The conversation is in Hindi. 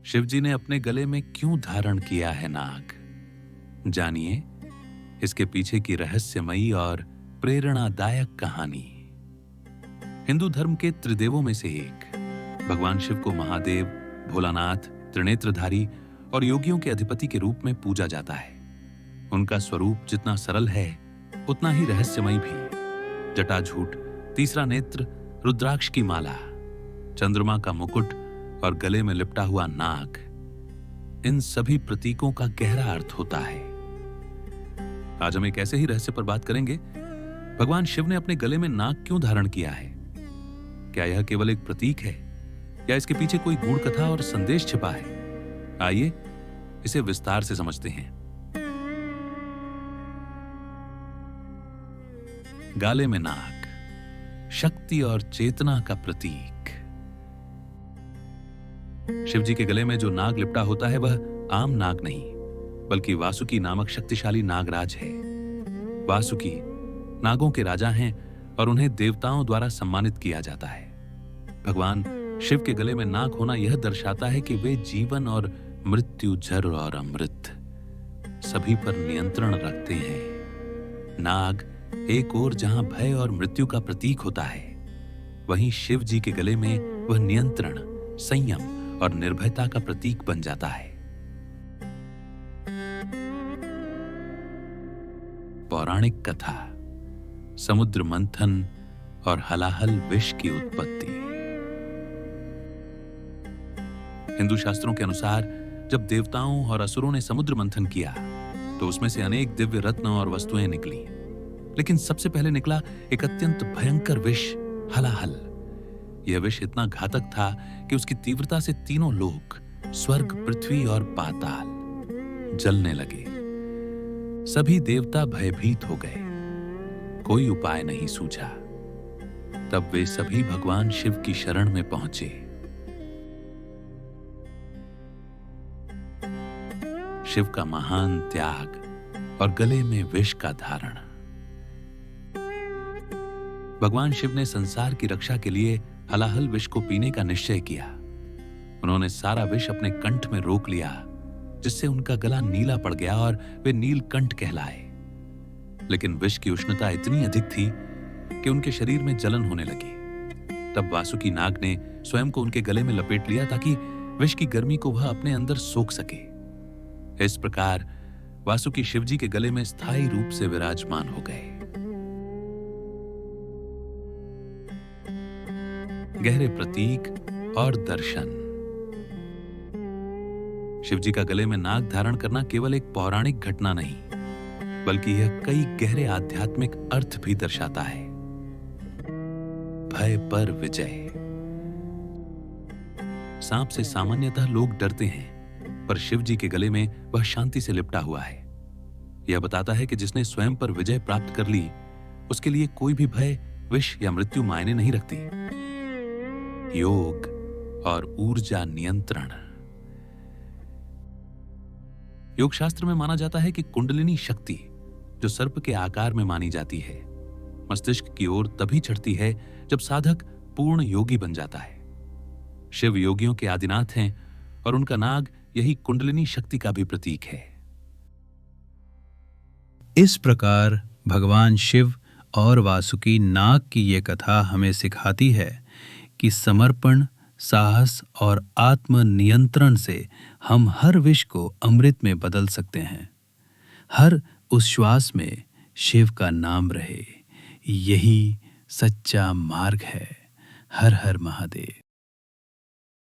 शिवजी ने अपने गले में क्यों धारण किया है नाग? जानिए इसके पीछे की रहस्यमयी और प्रेरणादायक कहानी। हिंदू धर्म के त्रिदेवों में से एक भगवान शिव को महादेव, भोलानाथ, त्रिनेत्रधारी और योगियों के अधिपति के रूप में पूजा जाता है। उनका स्वरूप जितना सरल है उतना ही रहस्यमयी भी। जटाझूट, तीसरा नेत्र, रुद्राक्ष की माला, चंद्रमा का मुकुट और गले में लिपटा हुआ नाग, इन सभी प्रतीकों का गहरा अर्थ होता है। आज हम एक ऐसे ही रहस्य पर बात करेंगे। भगवान शिव ने अपने गले में नाग क्यों धारण किया है? क्या यह केवल एक प्रतीक है या इसके पीछे कोई गूढ़ कथा और संदेश छिपा है? आइए इसे विस्तार से समझते हैं। गाले में नाग, शक्ति और चेतना का प्रतीक। शिवजी के गले में जो नाग लिपटा होता है वह आम नाग नहीं, बल्कि वासुकी नामक शक्तिशाली नागराज है। वासुकी नागों के राजा हैं और उन्हें देवताओं द्वारा सम्मानित किया जाता है। भगवान शिव के गले में नाग होना यह दर्शाता है कि वे जीवन और मृत्यु, जर और अमृत सभी पर नियंत्रण रखते हैं। नाग एक ओर जहां भय और मृत्यु का प्रतीक होता है, वहीं शिव जी के गले में वह नियंत्रण, संयम और निर्भयता का प्रतीक बन जाता है। पौराणिक कथा, समुद्र मंथन और हलाहल विष की उत्पत्ति। हिंदू शास्त्रों के अनुसार जब देवताओं और असुरों ने समुद्र मंथन किया तो उसमें से अनेक दिव्य रत्न और वस्तुएं निकली, लेकिन सबसे पहले निकला एक अत्यंत भयंकर विष, हलाहल। यह विष इतना घातक था कि उसकी तीव्रता से तीनों लोक, स्वर्ग, पृथ्वी और पाताल जलने लगे। सभी देवता भयभीत हो गए, कोई उपाय नहीं सूझा। तब वे सभी भगवान शिव की शरण में पहुंचे। शिव का महान त्याग और गले में विष का धारण। भगवान शिव ने संसार की रक्षा के लिए हलाहल विष को पीने का निश्चय किया। उन्होंने सारा विष अपने कंठ में रोक लिया, जिससे उनका गला नीला पड़ गया और वे नीलकंठ कहलाए। लेकिन विष की उष्णता इतनी अधिक थी कि उनके शरीर में जलन होने लगी। तब वासुकी नाग ने स्वयं को उनके गले में लपेट लिया ताकि विष की गर्मी को वह अपने अंदर सोख सके। इस प्रकार वासुकी शिवजी के गले में स्थायी रूप से विराजमान हो गए। गहरे प्रतीक और दर्शन। शिवजी का गले में नाग धारण करना केवल एक पौराणिक घटना नहीं, बल्कि यह कई गहरे आध्यात्मिक अर्थ भी दर्शाता है। भय पर विजय। सांप से सामान्यतः लोग डरते हैं, पर शिवजी के गले में वह शांति से लिपटा हुआ है। यह बताता है कि जिसने स्वयं पर विजय प्राप्त कर ली, उसके लिए कोई भी भय, विष या मृत्यु मायने नहीं रखती। योग और ऊर्जा नियंत्रण। योग शास्त्र में माना जाता है कि कुंडलिनी शक्ति, जो सर्प के आकार में मानी जाती है, मस्तिष्क की ओर तभी चढ़ती है जब साधक पूर्ण योगी बन जाता है। शिव योगियों के आदिनाथ हैं और उनका नाग यही कुंडलिनी शक्ति का भी प्रतीक है। इस प्रकार भगवान शिव और वासुकी नाग की ये कथा हमें सिखाती है कि समर्पण, साहस और आत्मनियंत्रण से हम हर विष को अमृत में बदल सकते हैं। हर उस श्वास में शिव का नाम रहे, यही सच्चा मार्ग है। हर हर महादेव।